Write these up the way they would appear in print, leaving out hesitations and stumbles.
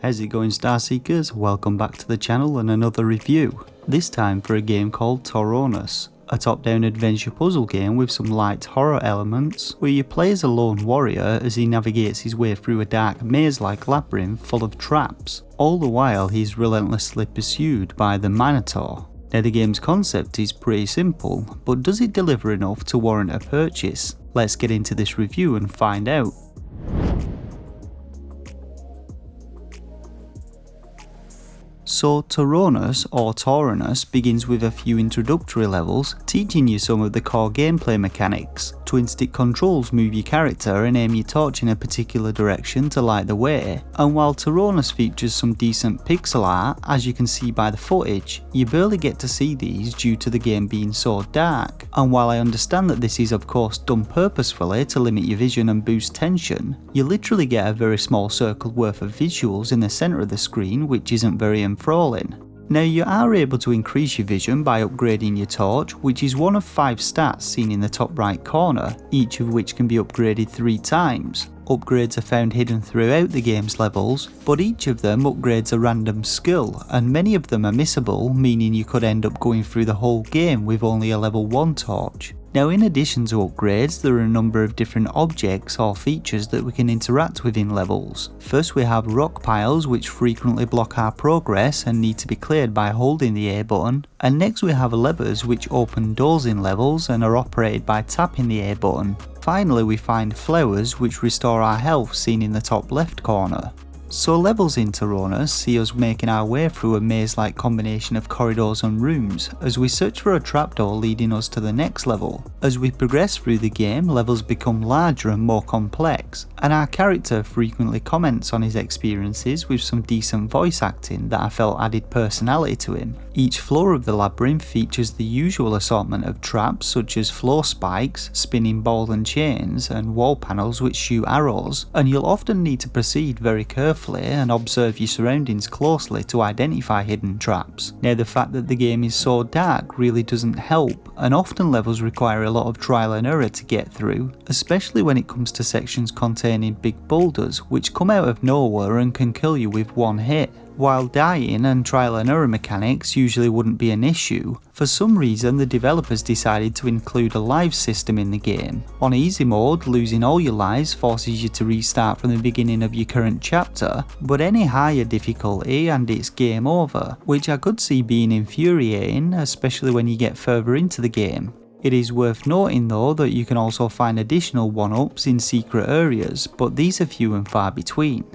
How's it going, Starseekers? Welcome back to the channel and another review. This time for a game called Tauronos, a top-down adventure puzzle game with some light horror elements, where you play as a lone warrior as he navigates his way through a dark maze-like labyrinth full of traps. All the while he's relentlessly pursued by the Minotaur. Now the game's concept is pretty simple, but does it deliver enough to warrant a purchase? Let's get into this review and find out. So Tauronos, or Tauronos, begins with a few introductory levels, teaching you some of the core gameplay mechanics. Twin stick controls move your character and aim your torch in a particular direction to light the way, and while Tauronos features some decent pixel art, as you can see by the footage, you barely get to see these due to the game being so dark. And while I understand that this is of course done purposefully to limit your vision and boost tension, you literally get a very small circle worth of visuals in the centre of the screen, which isn't very enthralling. Now you are able to increase your vision by upgrading your torch, which is one of 5 stats seen in the top right corner, each of which can be upgraded 3 times. Upgrades are found hidden throughout the game's levels, but each of them upgrades a random skill, and many of them are missable, meaning you could end up going through the whole game with only a level 1 torch. Now in addition to upgrades, there are a number of different objects or features that we can interact with in levels. First we have rock piles, which frequently block our progress and need to be cleared by holding the A button, and next we have levers which open doors in levels and are operated by tapping the A button. Finally we find flowers which restore our health, seen in the top left corner. So levels in Tauronos see us making our way through a maze-like combination of corridors and rooms as we search for a trapdoor leading us to the next level. As we progress through the game, levels become larger and more complex, and our character frequently comments on his experiences with some decent voice acting that I felt added personality to him. Each floor of the labyrinth features the usual assortment of traps such as floor spikes, spinning ball and chains, and wall panels which shoot arrows, and you'll often need to proceed very carefully and observe your surroundings closely to identify hidden traps. Now the fact that the game is so dark really doesn't help, and often levels require a lot of trial and error to get through, especially when it comes to sections containing big boulders which come out of nowhere and can kill you with one hit. While dying and trial and error mechanics usually wouldn't be an issue, for some reason the developers decided to include a life system in the game. On easy mode, losing all your lives forces you to restart from the beginning of your current chapter, but any higher difficulty and it's game over, which I could see being infuriating, especially when you get further into the game. It is worth noting though that you can also find additional 1-ups in secret areas, but these are few and far between.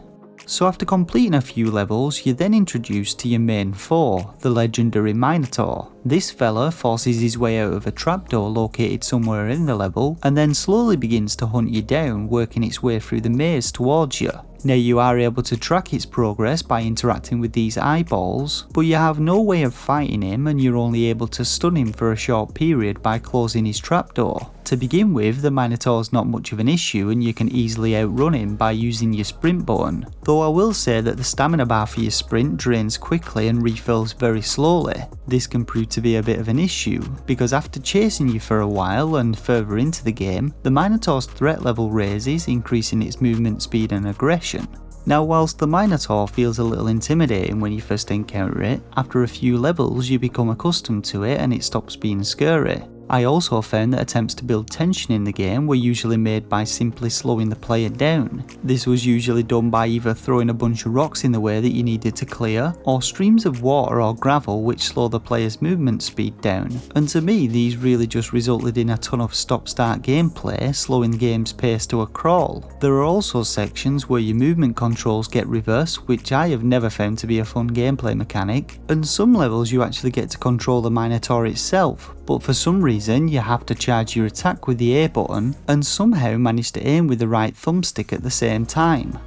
So after completing a few levels, you're then introduced to your main foe, the legendary Minotaur. This fella forces his way out of a trapdoor located somewhere in the level, and then slowly begins to hunt you down, working its way through the maze towards you. Now you are able to track its progress by interacting with these eyeballs, but you have no way of fighting him and you're only able to stun him for a short period by closing his trapdoor. To begin with, the Minotaur's not much of an issue and you can easily outrun him by using your sprint button, though I will say that the stamina bar for your sprint drains quickly and refills very slowly. This can prove to be a bit of an issue, because after chasing you for a while and further into the game, the Minotaur's threat level raises, increasing its movement speed and aggression. Now whilst the Minotaur feels a little intimidating when you first encounter it, after a few levels you become accustomed to it and it stops being scary. I also found that attempts to build tension in the game were usually made by simply slowing the player down. This was usually done by either throwing a bunch of rocks in the way that you needed to clear, or streams of water or gravel which slow the player's movement speed down, and to me these really just resulted in a ton of stop-start gameplay, slowing the game's pace to a crawl. There are also sections where your movement controls get reversed, which I have never found to be a fun gameplay mechanic, and some levels you actually get to control the Minotaur itself, but for some reason you have to charge your attack with the A button and somehow manage to aim with the right thumbstick at the same time.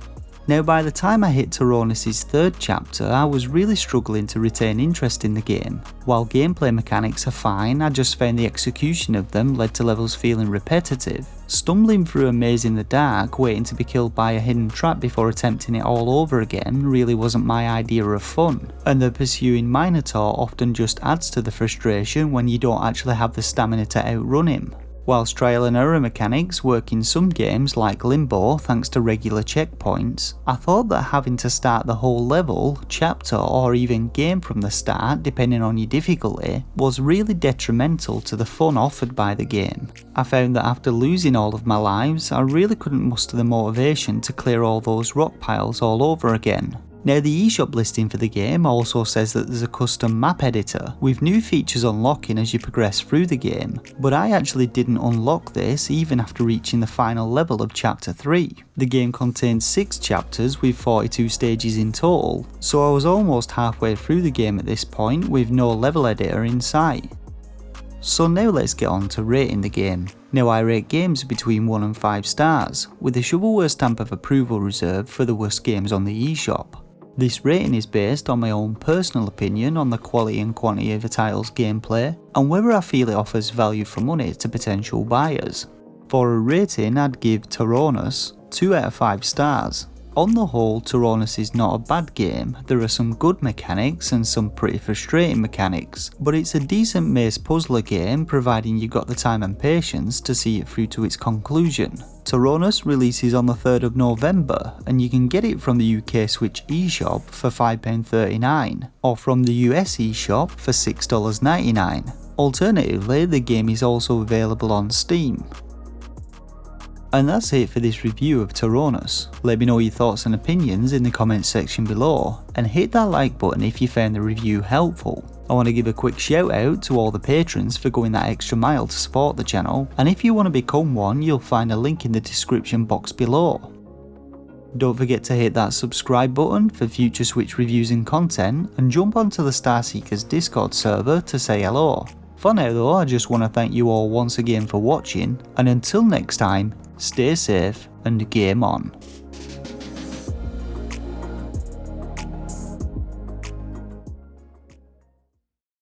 Now by the time I hit Tauronos' 3rd chapter, I was really struggling to retain interest in the game. While gameplay mechanics are fine, I just found the execution of them led to levels feeling repetitive. Stumbling through a maze in the dark, waiting to be killed by a hidden trap before attempting it all over again really wasn't my idea of fun, and the pursuing Minotaur often just adds to the frustration when you don't actually have the stamina to outrun him. Whilst trial and error mechanics work in some games like Limbo thanks to regular checkpoints, I thought that having to start the whole level, chapter or even game from the start depending on your difficulty was really detrimental to the fun offered by the game. I found that after losing all of my lives, I really couldn't muster the motivation to clear all those rock piles all over again. Now the eShop listing for the game also says that there's a custom map editor with new features unlocking as you progress through the game, but I actually didn't unlock this even after reaching the final level of chapter 3. The game contains 6 chapters with 42 stages in total, so I was almost halfway through the game at this point with no level editor in sight. So now let's get on to rating the game. Now I rate games between 1 and 5 stars, with a shovelware stamp of approval reserved for the worst games on the eShop. This rating is based on my own personal opinion on the quality and quantity of a title's gameplay, and whether I feel it offers value for money to potential buyers. For a rating, I'd give Tauronos 2 out of 5 stars. On the whole, Tauronos is not a bad game. There are some good mechanics and some pretty frustrating mechanics, but it's a decent maze puzzler game providing you got the time and patience to see it through to its conclusion. Tauronos releases on the 3rd of November and you can get it from the UK Switch eShop for £5.39 or from the US eShop for $6.99. Alternatively, the game is also available on Steam. And that's it for this review of Tauronos. Let me know your thoughts and opinions in the comments section below, and hit that like button if you found the review helpful. I want to give a quick shout out to all the patrons for going that extra mile to support the channel, and if you want to become one, you'll find a link in the description box below. Don't forget to hit that subscribe button for future Switch reviews and content, and jump onto the Starseekers Discord server to say hello. For now though, I just want to thank you all once again for watching, and until next time, stay safe and game on.